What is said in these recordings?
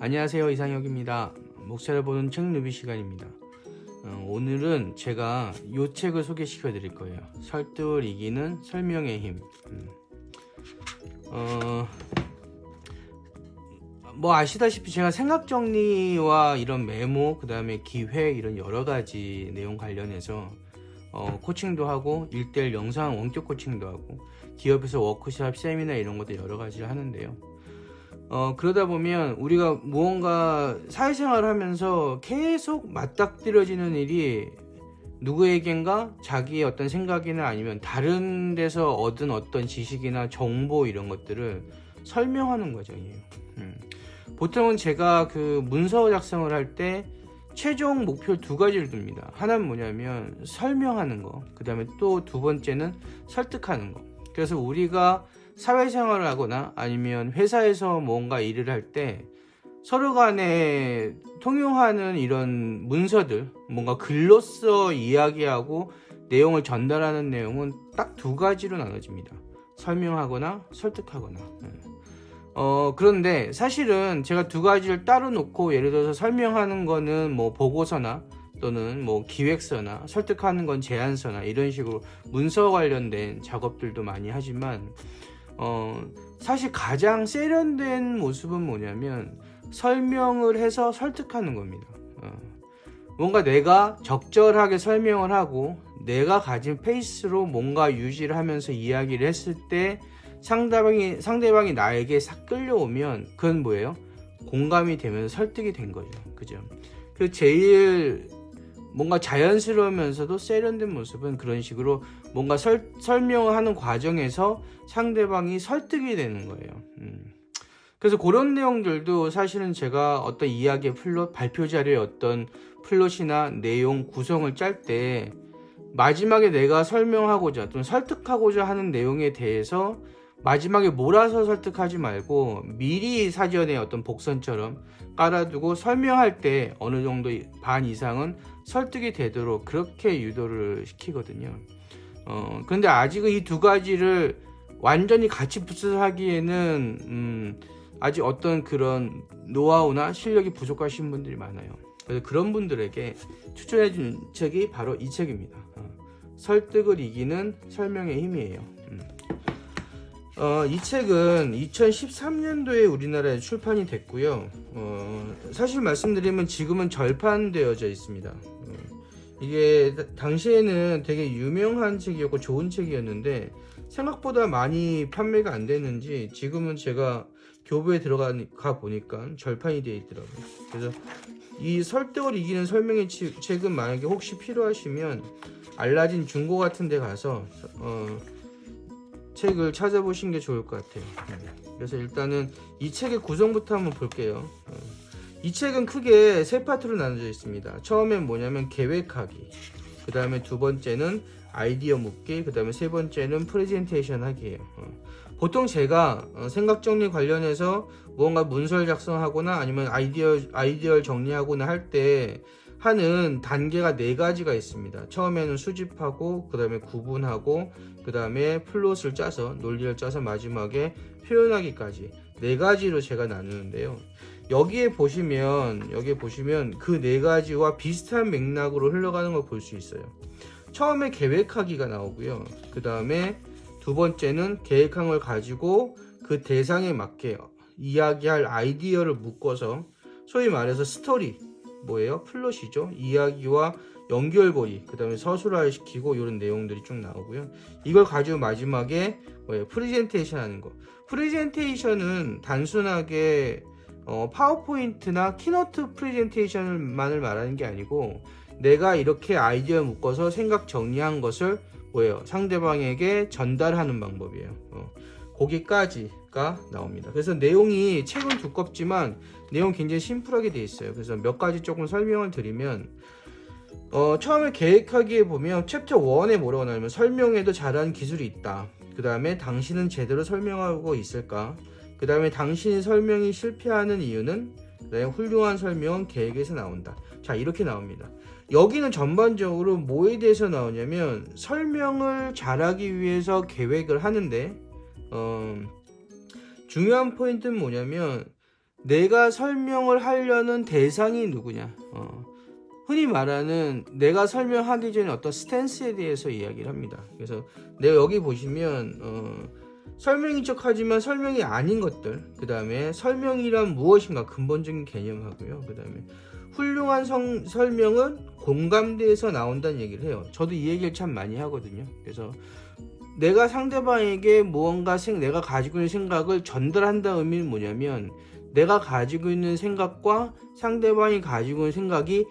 안녕하세요, 이상혁입니다. 목차를 보는 책 리뷰 시간입니다. 오늘은 제가 이 책을 소개시켜 드릴 거예요. 설득을 이기는 설명의 힘. 뭐 아시다시피 제가 생각 정리와 이런 메모, 그 다음에 기회, 이런 여러 가지 내용 관련해서 코칭도 하고 1:1 영상 원격 코칭도 하고 기업에서 워크숍, 세미나 이런 것도 여러 가지를 하는데요. 그러다 보면 우리가 무언가 사회생활을 하면서 계속 맞닥뜨려지는 일이 누구에겐가 자기의 어떤 생각이나 아니면 다른 데서 얻은 어떤 지식이나 정보 이런 것들을 설명하는 과정이에요. 보통은 제가 그 문서 작성을 할 때 최종 목표 두 가지를 둡니다. 하나는 뭐냐면 설명하는 거, 그 다음에 또 두 번째는 설득하는 거. 그래서 우리가 사회생활을 하거나 아니면 회사에서 뭔가 일을 할 때 서로 간에 통용하는 이런 문서들, 뭔가 글로써 이야기하고 내용을 전달하는 내용은 딱 두 가지로 나눠집니다. 설명하거나 설득하거나. 그런데 사실은 제가 두 가지를 따로 놓고 예를 들어서 설명하는 거는 뭐 보고서나 또는 뭐 기획서나 설득하는 건 제안서나 이런 식으로 문서 관련된 작업들도 많이 하지만 사실 가장 세련된 모습은 뭐냐면 설명을 해서 설득하는 겁니다. 뭔가 내가 적절하게 설명을 하고 내가 가진 페이스로 뭔가 유지를 하면서 이야기를 했을 때 상대방이 나에게 싹 끌려오면 그건 뭐예요? 공감이 되면서 설득이 된 거죠. 그죠? 그 제일 뭔가 자연스러우면서도 세련된 모습은 그런 식으로 뭔가 설명을 하는 과정에서 상대방이 설득이 되는 거예요. 그래서 그런 내용들도 사실은 제가 어떤 이야기의 플롯, 발표 자료의 어떤 플롯이나 내용 구성을 짤 때 마지막에 내가 설명하고자 또는 설득하고자 하는 내용에 대해서 마지막에 몰아서 설득하지 말고 미리 사전에 어떤 복선처럼 깔아두고 설명할 때 어느 정도 반 이상은 설득이 되도록 그렇게 유도를 시키거든요. 근데 아직은 이 두 가지를 완전히 같이 붙여서 하기에는 아직 어떤 그런 노하우나 실력이 부족하신 분들이 많아요. 그래서 그런 분들에게 추천해 준 책이 바로 이 책입니다. 설득을 이기는 설명의 힘이에요. 이 책은 2013년도에 우리나라에 출판이 됐고요. 사실 말씀드리면 지금은 절판되어져 있습니다. 이게 당시에는 되게 유명한 책이었고 좋은 책이었는데 생각보다 많이 판매가 안 됐는지 지금은 제가 교보에 들어가 보니까 절판이 되어 있더라고요. 그래서 이 설득을 이기는 설명의 책은 만약에 혹시 필요하시면 알라딘 중고 같은 데 가서 책을 찾아보신 게 좋을 것 같아요. 그래서 일단은 이 책의 구성부터 한번 볼게요. 이 책은 크게 세 파트로 나눠져 있습니다. 처음엔 뭐냐면 계획하기, 그 다음에 두 번째는 아이디어 묻기, 그 다음에 세 번째는 프레젠테이션 하기예요. 보통 제가 생각 정리 관련해서 무언가 문서를 작성하거나 아니면 아이디어를 정리하거나 할 때 하는 단계가 네 가지가 있습니다. 처음에는 수집하고, 그 다음에 구분하고, 그 다음에 플롯을 짜서 논리를 짜서 마지막에 표현하기까지 네 가지로 제가 나누는데요. 여기에 보시면 그 네 가지와 비슷한 맥락으로 흘러가는 걸 볼 수 있어요. 처음에 계획하기가 나오고요. 그 다음에 두 번째는 계획한 걸 가지고 그 대상에 맞게 이야기할 아이디어를 묶어서 소위 말해서 스토리, 뭐예요? 플롯이죠. 이야기와 연결고리, 그 다음에 서술화를 시키고 이런 내용들이 쭉 나오고요. 이걸 가지고 마지막에 뭐예요? 프레젠테이션 하는 거. 프레젠테이션은 단순하게 파워포인트나 키노트 프레젠테이션만을 말하는 게 아니고 내가 이렇게 아이디어 묶어서 생각 정리한 것을 뭐예요? 상대방에게 전달하는 방법이에요. 거기까지가 나옵니다. 그래서 내용이 책은 두껍지만 내용 굉장히 심플하게 돼 있어요. 그래서 몇 가지 조금 설명을 드리면 처음에 계획하기에 보면 챕터 1에 뭐라고 나오냐면 설명에도 잘하는 기술이 있다. 그 다음에 당신은 제대로 설명하고 있을까? 그 다음에 당신이 설명이 실패하는 이유는? 그 다음에 훌륭한 설명은 계획에서 나온다. 자, 이렇게 나옵니다. 여기는 전반적으로 뭐에 대해서 나오냐면 설명을 잘하기 위해서 계획을 하는데 중요한 포인트는 뭐냐면 내가 설명을 하려는 대상이 누구냐. 흔히 말하는 내가 설명하기 전에 어떤 스탠스에 대해서 이야기를 합니다. 그래서 내가 여기 보시면 설명인 척하지만 설명이 아닌 것들, 그 다음에 설명이란 무엇인가 근본적인 개념하고요. 그 다음에 훌륭한 설명은 공감대에서 나온다는 얘기를 해요. 저도 이 얘기를 참 많이 하거든요. 그래서 내가 상대방에게 무언가 내가 가지고 있는 생각을 전달한다는 의미는 뭐냐면 내가 가지고 있는 생각과 상대방이 가지고 있는 생각이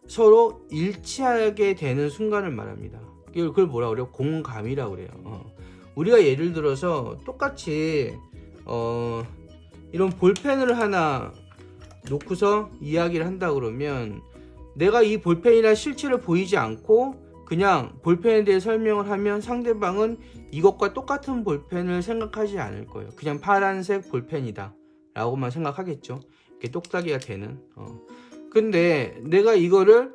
서로 일치하게 되는 순간을 말합니다. 그걸 뭐라 그래요? 공감이라고 그래요. 우리가 예를 들어서 똑같이 이런 볼펜을 하나 놓고서 이야기를 한다 그러면 내가 이 볼펜이나 실체를 보이지 않고 그냥 볼펜에 대해 설명을 하면 상대방은 이것과 똑같은 볼펜을 생각하지 않을 거예요. 그냥 파란색 볼펜이다 라고만 생각하겠죠. 이렇게 똑딱이가 되는. 근데 내가 이거를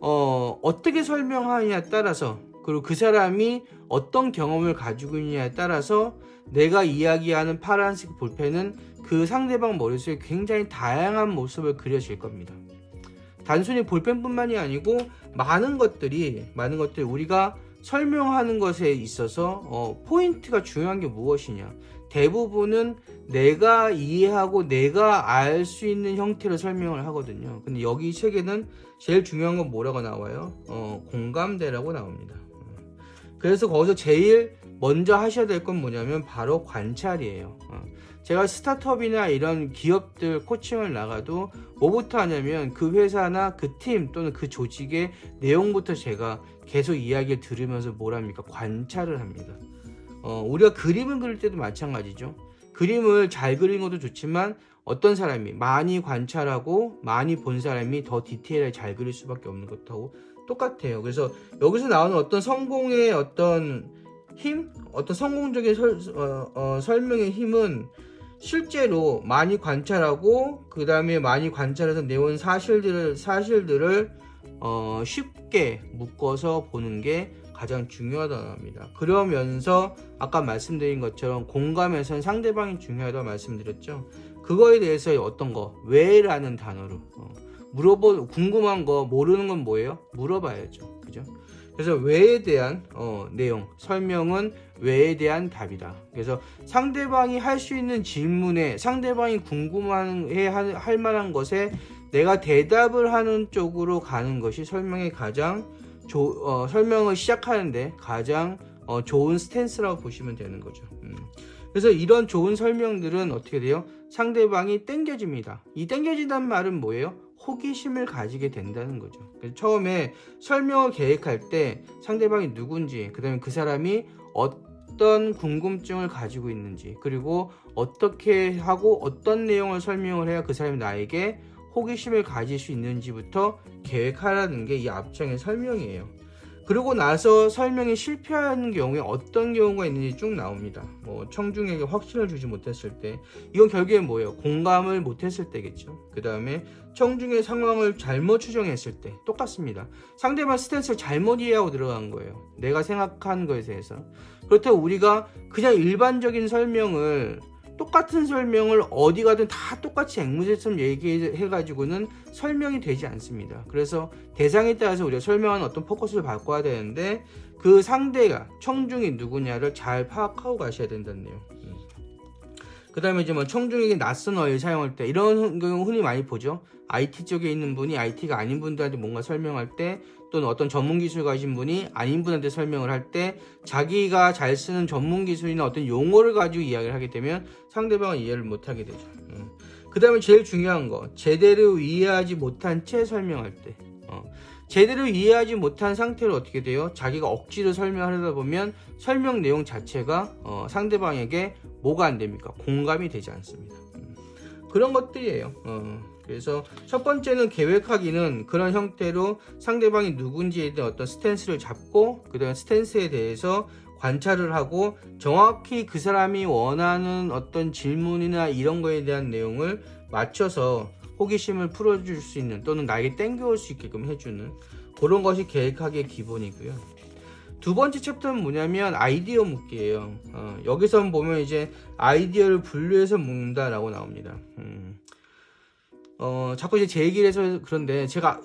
어떻게 설명하느냐에 따라서, 그리고 그 사람이 어떤 경험을 가지고 있느냐에 따라서 내가 이야기하는 파란색 볼펜은 그 상대방 머릿속에 굉장히 다양한 모습을 그려질 겁니다. 단순히 볼펜뿐만이 아니고 많은 것들이 우리가 설명하는 것에 있어서 포인트가 중요한 게 무엇이냐, 대부분은 내가 이해하고 내가 알 수 있는 형태로 설명을 하거든요. 근데 여기 이 책에는 제일 중요한 건 뭐라고 나와요? 공감대라고 나옵니다. 그래서 거기서 제일 먼저 하셔야 될 건 뭐냐면 바로 관찰이에요. 제가 스타트업이나 이런 기업들 코칭을 나가도 뭐부터 하냐면 그 회사나 그 팀 또는 그 조직의 내용부터 제가 계속 이야기를 들으면서 뭘 합니까? 관찰을 합니다. 우리가 그림을 그릴 때도 마찬가지죠. 그림을 잘 그리는 것도 좋지만 어떤 사람이 많이 관찰하고 많이 본 사람이 더 디테일하게 잘 그릴 수밖에 없는 것하고 똑같아요. 그래서 여기서 나오는 어떤 성공의 어떤 힘, 어떤 성공적인 설명의 힘은 실제로 많이 관찰하고 그 다음에 많이 관찰해서 내온 사실들을 쉽게 묶어서 보는 게 가장 중요하다고 합니다. 그러면서 아까 말씀드린 것처럼 공감에선 상대방이 중요하다고 말씀드렸죠. 그거에 대해서 어떤 거, 왜라는 단어로 궁금한 거, 모르는 건 뭐예요? 물어봐야죠. 그죠? 그래서 왜에 대한 내용, 설명은 왜에 대한 답이다. 그래서 상대방이 할 수 있는 질문에, 상대방이 궁금해 할 만한 것에 내가 대답을 하는 쪽으로 가는 것이 설명의 가장 설명을 시작하는데 가장 좋은 스탠스라고 보시면 되는 거죠. 그래서 이런 좋은 설명들은 어떻게 돼요? 상대방이 땡겨집니다. 이 땡겨진다는 말은 뭐예요? 호기심을 가지게 된다는 거죠. 그래서 처음에 설명을 계획할 때 상대방이 누군지, 그 다음에 그 사람이 어떤 궁금증을 가지고 있는지, 그리고 어떻게 하고 어떤 내용을 설명을 해야 그 사람이 나에게 호기심을 가질 수 있는지부터 계획하라는 게 이 앞장의 설명이에요. 그러고 나서 설명이 실패하는 경우에 어떤 경우가 있는지 쭉 나옵니다. 청중에게 확신을 주지 못했을 때, 이건 결국에 뭐예요? 공감을 못했을 때겠죠. 그 다음에 청중의 상황을 잘못 추정했을 때 똑같습니다. 상대방 스탠스를 잘못 이해하고 들어간 거예요. 내가 생각한 것에 대해서. 그렇다고 우리가 그냥 일반적인 설명을, 똑같은 설명을 어디 가든 다 똑같이 앵무새처럼 얘기해가지고는 설명이 되지 않습니다. 그래서 대상에 따라서 우리가 설명하는 어떤 포커스를 바꿔야 되는데 그 상대가, 청중이 누구냐를 잘 파악하고 가셔야 된다는 내용. 그 다음에 이제 청중에게 낯선 어휘를 사용할 때, 이런 경우 흔히 많이 보죠. IT 쪽에 있는 분이 IT가 아닌 분들한테 뭔가 설명할 때, 또는 어떤 전문 기술 가진 분이 아닌 분한테 설명을 할 때 자기가 잘 쓰는 전문 기술이나 어떤 용어를 가지고 이야기를 하게 되면 상대방은 이해를 못하게 되죠. 그 다음에 제일 중요한 거, 제대로 이해하지 못한 채 설명할 때, 제대로 이해하지 못한 상태로 어떻게 돼요? 자기가 억지로 설명하려다 보면 설명 내용 자체가 상대방에게 뭐가 안 됩니까? 공감이 되지 않습니다. 그런 것들이에요. 그래서 첫 번째는 계획하기는 그런 형태로 상대방이 누군지에 대한 어떤 스탠스를 잡고, 그 다음 스탠스에 대해서 관찰을 하고 정확히 그 사람이 원하는 어떤 질문이나 이런 거에 대한 내용을 맞춰서 호기심을 풀어줄 수 있는, 또는 나에게 땡겨올 수 있게끔 해주는 그런 것이 계획하기의 기본이고요. 두 번째 챕터는 뭐냐면 아이디어 묻기예요. 여기서 보면 이제 아이디어를 분류해서 묻는다라고 나옵니다. 자꾸 이제 제 얘기를 해서 그런데 제가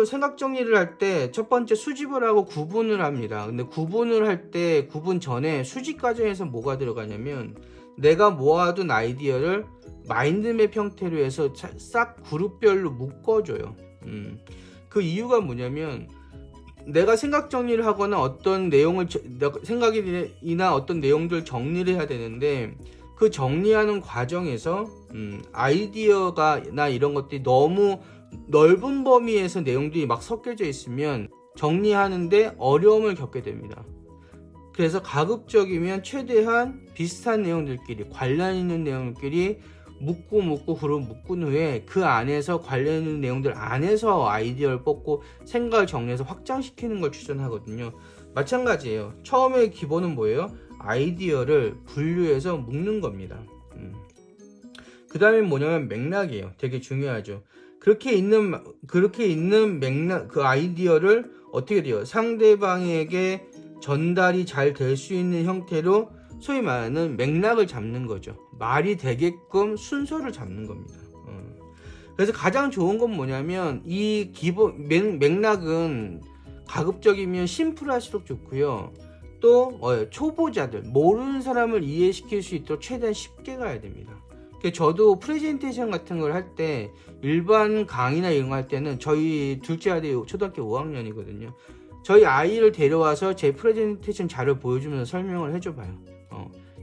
생각 정리를 할 때 첫 번째 수집을 하고 구분을 합니다. 근데 구분을 할 때 구분 전에 수집 과정에서 뭐가 들어가냐면 내가 모아둔 아이디어를 마인드맵 형태로 해서 싹 그룹별로 묶어줘요. 그 이유가 뭐냐면 내가 생각 정리를 하거나 어떤 내용을 생각이나 어떤 내용들 정리를 해야 되는데 그 정리하는 과정에서 아이디어가 나 이런 것들이 너무 넓은 범위에서 내용들이 막 섞여져 있으면 정리하는데 어려움을 겪게 됩니다. 그래서 가급적이면 최대한 비슷한 내용들끼리 관련 있는 내용들끼리 묶고 그룹 묶은 후에 그 안에서 관련 있는 내용들 안에서 아이디어를 뽑고 생각을 정리해서 확장시키는 걸 추천하거든요. 마찬가지예요. 처음에 기본은 뭐예요? 아이디어를 분류해서 묶는 겁니다. 그 다음에 뭐냐면 맥락이에요. 되게 중요하죠. 그렇게 있는 맥락, 그 아이디어를 어떻게 돼요? 상대방에게 전달이 잘 될 수 있는 형태로 소위 말하는 맥락을 잡는 거죠. 말이 되게끔 순서를 잡는 겁니다. 그래서 가장 좋은 건 뭐냐면 이 기본 맥락은 가급적이면 심플할수록 좋고요. 또 초보자들, 모르는 사람을 이해시킬 수 있도록 최대한 쉽게 가야 됩니다. 저도 프레젠테이션 같은 걸 할 때 일반 강의나 이런 거 할 때는 저희 둘째 아들이 초등학교 5학년이거든요. 저희 아이를 데려와서 제 프레젠테이션 자료 보여주면서 설명을 해줘봐요.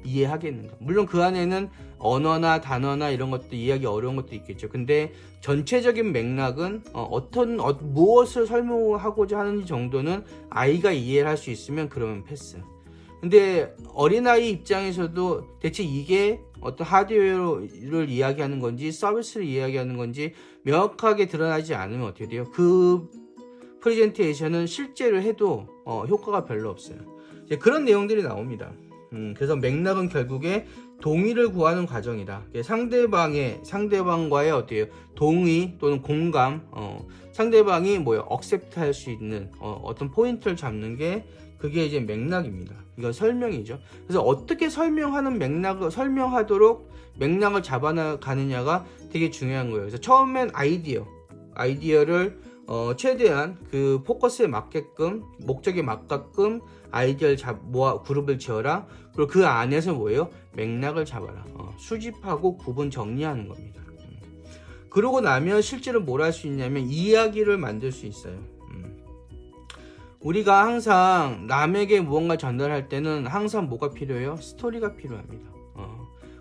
이해하겠는가. 물론 그 안에는 언어나 단어나 이런 것도 이해하기 어려운 것도 있겠죠. 근데 전체적인 맥락은 무엇을 설명하고자 하는지 정도는 아이가 이해를 할 수 있으면 그러면 패스. 근데 어린아이 입장에서도 대체 이게 어떤 하드웨어를 이야기하는 건지 서비스를 이야기하는 건지 명확하게 드러나지 않으면 어떻게 돼요? 그 프레젠테이션은 실제로 해도 효과가 별로 없어요. 이제 그런 내용들이 나옵니다. 그래서 맥락은 결국에 동의를 구하는 과정이다. 상대방과의 어때요? 동의 또는 공감, 상대방이 억셉트 할 수 있는 어떤 포인트를 잡는 게 그게 이제 맥락입니다. 이건 설명이죠. 그래서 어떻게 설명하도록 맥락을 잡아가느냐가 되게 중요한 거예요. 그래서 처음엔 아이디어를 최대한 그 포커스에 맞게끔, 목적에 맞게끔 아이디어를 그룹을 지어라. 그리고 그 안에서 뭐예요? 맥락을 잡아라. 수집하고 구분 정리하는 겁니다. 그러고 나면 실제로 뭘 할 수 있냐면 이야기를 만들 수 있어요. 우리가 항상 남에게 무언가 전달할 때는 항상 뭐가 필요해요? 스토리가 필요합니다.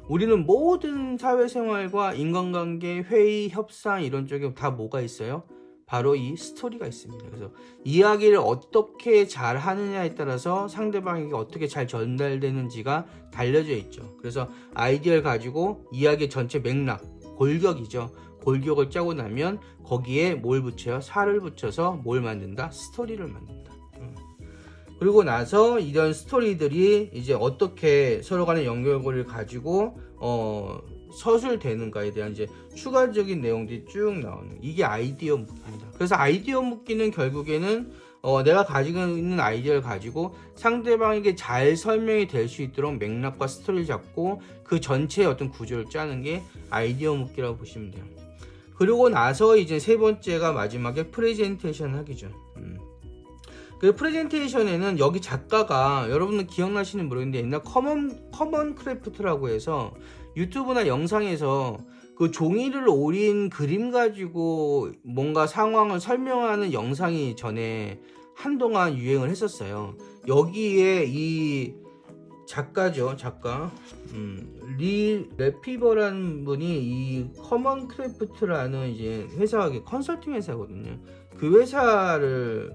우리는 모든 사회생활과 인간관계, 회의, 협상 이런 쪽에 다 뭐가 있어요? 바로 이 스토리가 있습니다. 그래서 이야기를 어떻게 잘 하느냐에 따라서 상대방에게 어떻게 잘 전달되는지가 달려져 있죠. 그래서 아이디어를 가지고 이야기 전체 맥락, 골격이죠. 골격을 짜고 나면 거기에 뭘 붙여요? 살을 붙여서 뭘 만든다? 스토리를 만든다. 그리고 나서 이런 스토리들이 이제 어떻게 서로 간의 연결고리를 가지고 서술되는가에 대한 이제 추가적인 내용들이 쭉 나오는 이게 아이디어 묶기입니다. 그래서 아이디어 묶기는 결국에는 내가 가지고 있는 아이디어를 가지고 상대방에게 잘 설명이 될 수 있도록 맥락과 스토리를 잡고 그 전체의 어떤 구조를 짜는 게 아이디어 묶기라고 보시면 돼요. 그리고 나서 이제 세 번째가 마지막에 프레젠테이션 하기죠. 그 프레젠테이션에는 여기 작가가 여러분들 기억나시는 모르겠는데 옛날 커먼 크래프트라고 해서 유튜브나 영상에서 그 종이를 오린 그림 가지고 뭔가 상황을 설명하는 영상이 전에 한동안 유행을 했었어요. 여기에 이 작가죠, 작가 리 레피버라는 분이 이 커먼 크래프트라는 이제 컨설팅 회사거든요. 그 회사를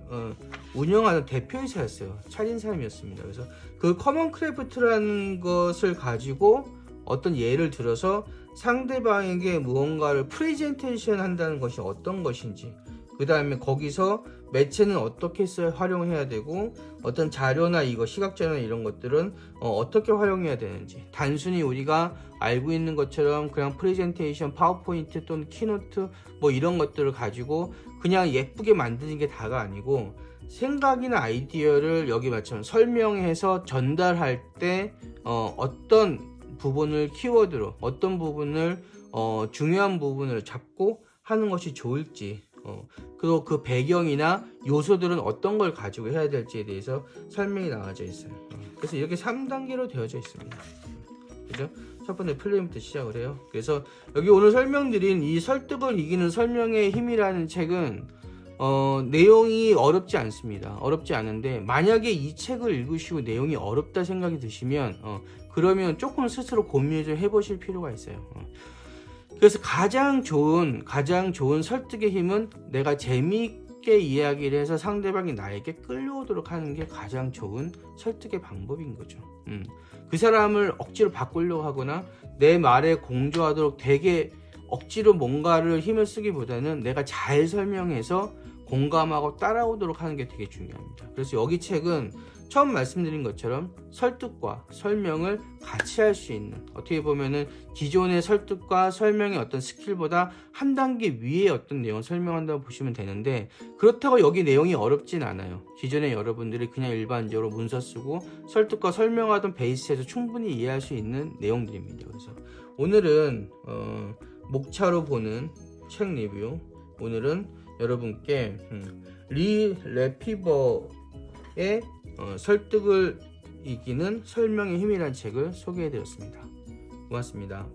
운영하는 대표이사였어요. 차린 사람이었습니다. 그래서 그 커먼 크래프트라는 것을 가지고 어떤 예를 들어서 상대방에게 무언가를 프레젠테이션 한다는 것이 어떤 것인지, 그 다음에 거기서 매체는 어떻게 활용해야 되고 어떤 자료나 시각자료나 이런 것들은 어떻게 활용해야 되는지, 단순히 우리가 알고 있는 것처럼 그냥 프레젠테이션, 파워포인트 또는 키노트 이런 것들을 가지고 그냥 예쁘게 만드는 게 다가 아니고 생각이나 아이디어를 여기 맞춰서 설명해서 전달할 때 어떤 부분을 키워드로, 어떤 부분을 중요한 부분을 잡고 하는 것이 좋을지, 그리고 그 배경이나 요소들은 어떤 걸 가지고 해야 될지에 대해서 설명이 나와져 있어요. 그래서 이렇게 3단계로 되어져 있습니다. 그죠? 첫 번째 플레임부터 시작을 해요. 그래서 여기 오늘 설명드린 이 설득을 이기는 설명의 힘이라는 책은 내용이 어렵지 않습니다. 어렵지 않은데 만약에 이 책을 읽으시고 내용이 어렵다 생각이 드시면 그러면 조금 스스로 고민을 좀 해보실 필요가 있어요. 그래서 가장 좋은 설득의 힘은 내가 재미있게 이야기를 해서 상대방이 나에게 끌려오도록 하는 게 가장 좋은 설득의 방법인 거죠. 그 사람을 억지로 바꾸려고 하거나 내 말에 공조하도록 되게 억지로 뭔가를 힘을 쓰기보다는 내가 잘 설명해서 공감하고 따라오도록 하는 게 되게 중요합니다. 그래서 여기 책은 처음 말씀드린 것처럼 설득과 설명을 같이 할 수 있는, 어떻게 보면은 기존의 설득과 설명의 어떤 스킬보다 한 단계 위에 어떤 내용을 설명한다고 보시면 되는데, 그렇다고 여기 내용이 어렵진 않아요. 기존에 여러분들이 그냥 일반적으로 문서 쓰고 설득과 설명하던 베이스에서 충분히 이해할 수 있는 내용들입니다. 그래서 오늘은 목차로 보는 책 리뷰, 오늘은 여러분께 리 레피버의 설득을 이기는 설명의 힘이라는 책을 소개해 드렸습니다. 고맙습니다.